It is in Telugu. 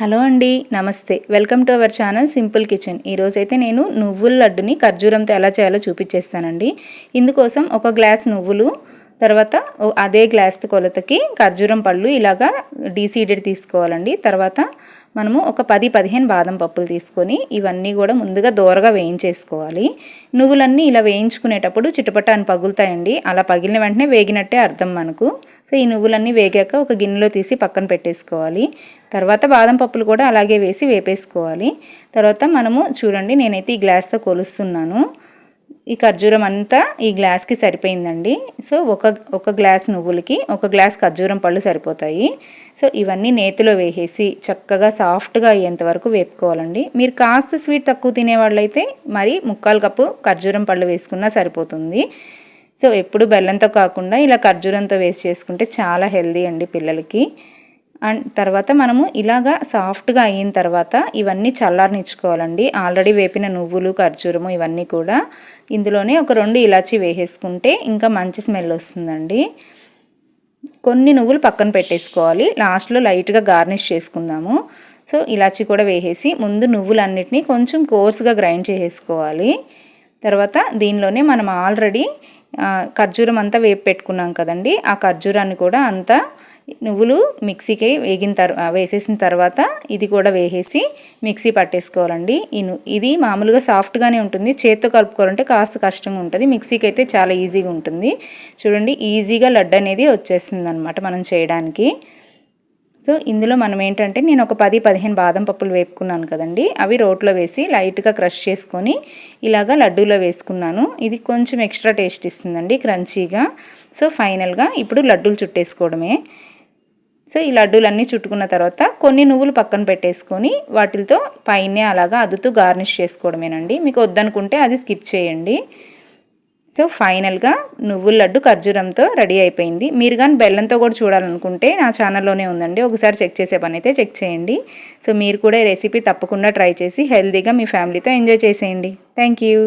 హలో అండి, నమస్తే. Welcome to our channel simple kitchen. ఈరోజైతే నేను నువ్వుల లడ్డుని ఖర్జూరంతో ఎలా చేయాలో చూపించేస్తానండి. ఇందుకోసం ఒక గ్లాస్ నువ్వులు, తర్వాత అదే గ్లాస్ కొలతకి ఖర్జూరం పళ్ళు ఇలాగా డీసీడెడ్ తీసుకోవాలండి. తర్వాత మనము ఒక 10-15 బాదం పప్పులు తీసుకొని ఇవన్నీ కూడా ముందుగా దోరగా వేయించేసుకోవాలి. నువ్వులన్నీ ఇలా వేయించుకునేటప్పుడు చిటపటాన్ని పగులుతాయండి. అలా పగిలిన వెంటనే వేగినట్టే అర్థం మనకు. సో ఈ నువ్వులన్నీ వేగాక ఒక గిన్నెలో తీసి పక్కన పెట్టేసుకోవాలి. తర్వాత బాదం పప్పులు కూడా అలాగే వేసి వేపేసుకోవాలి. తర్వాత మనము చూడండి, నేనైతే ఈ గ్లాస్తో కొలుస్తున్నాను. ఈ ఖర్జూరం అంతా ఈ గ్లాస్కి సరిపోయిందండి. సో ఒక గ్లాస్ నువ్వులకి ఒక గ్లాస్ ఖర్జూరం పళ్ళు సరిపోతాయి. సో ఇవన్నీ నేతిలో వేసేసి చక్కగా సాఫ్ట్గా అయ్యేంత వరకు వేపుకోవాలండి. మీరు కాస్త స్వీట్ తక్కువ తినేవాళ్ళైతే మరి 1/4 కప్పు ఖర్జూరం పళ్ళు వేసుకున్నా సరిపోతుంది. సో ఎప్పుడు బెల్లంతో కాకుండా ఇలా ఖర్జూరంతో వేసి చేసుకుంటే చాలా హెల్దీ అండి పిల్లలకి. అండ్ తర్వాత మనము ఇలాగా సాఫ్ట్గా అయిన తర్వాత ఇవన్నీ చల్లారనిచ్చుకోవాలండి. ఆల్రెడీ వేపిన నువ్వులు, ఖర్జూరము ఇవన్నీ కూడా ఇందులోనే ఒక 2 ఇలాచీ వేసేసుకుంటే ఇంకా మంచి స్మెల్ వస్తుందండి. కొన్ని నువ్వులు పక్కన పెట్టేసుకోవాలి. లాస్ట్లో లైట్గా గార్నిష్ చేసుకుందాము. సో ఇలాచీ కూడా వేసేసి ముందు నువ్వులన్నిటినీ కొంచెం కోర్స్గా గ్రైండ్ చేసేసుకోవాలి. తర్వాత దీనిలోనే మనం ఆల్రెడీ ఖర్జూరం అంతా వేపి పెట్టుకున్నాం కదండి, ఆ ఖర్జూరాన్ని కూడా అంతా నువ్వులు మిక్సీకి వేసేసిన తర్వాత ఇది కూడా వేసేసి మిక్సీ పట్టేసుకోవాలండి. ఇది మామూలుగా సాఫ్ట్గానే ఉంటుంది, చేత్తో కలుపుకోవాలంటే కాస్త కష్టంగా ఉంటుంది. మిక్సీకి అయితే చాలా ఈజీగా ఉంటుంది. చూడండి, ఈజీగా లడ్డు అనేది వచ్చేస్తుంది అనమాట మనం చేయడానికి. సో ఇందులో మనం ఏంటంటే నేను ఒక 10-15 బాదం పప్పులు వేపుకున్నాను కదండి, అవి రోట్లో వేసి లైట్గా క్రష్ చేసుకొని ఇలాగా లడ్డూలో వేసుకున్నాను. ఇది కొంచెం ఎక్స్ట్రా టేస్ట్ ఇస్తుందండి, క్రంచీగా. సో ఫైనల్గా ఇప్పుడు లడ్డూలు చుట్టేసుకోవడమే. సో ఈ లడ్డూలన్నీ చుట్టుకున్న తర్వాత కొన్ని నువ్వులు పక్కన పెట్టేసుకొని వాటితో పైనే అలాగా అద్దుతూ గార్నిష్ చేసుకోవడమేనండి. మీకు వద్దనుకుంటే అది స్కిప్ చేయండి. సో ఫైనల్గా నువ్వుల లడ్డు ఖర్జూరంతో రెడీ అయిపోయింది. మీరు కానీ బెల్లంతో కూడా చూడాలనుకుంటే నా ఛానల్లోనే ఉందండి, ఒకసారి చెక్ చేసే పని అయితే చెక్ చేయండి. సో మీరు కూడా ఈ రెసిపీ తప్పకుండా ట్రై చేసి హెల్తీగా మీ ఫ్యామిలీతో ఎంజాయ్ చేసేయండి. Thank you.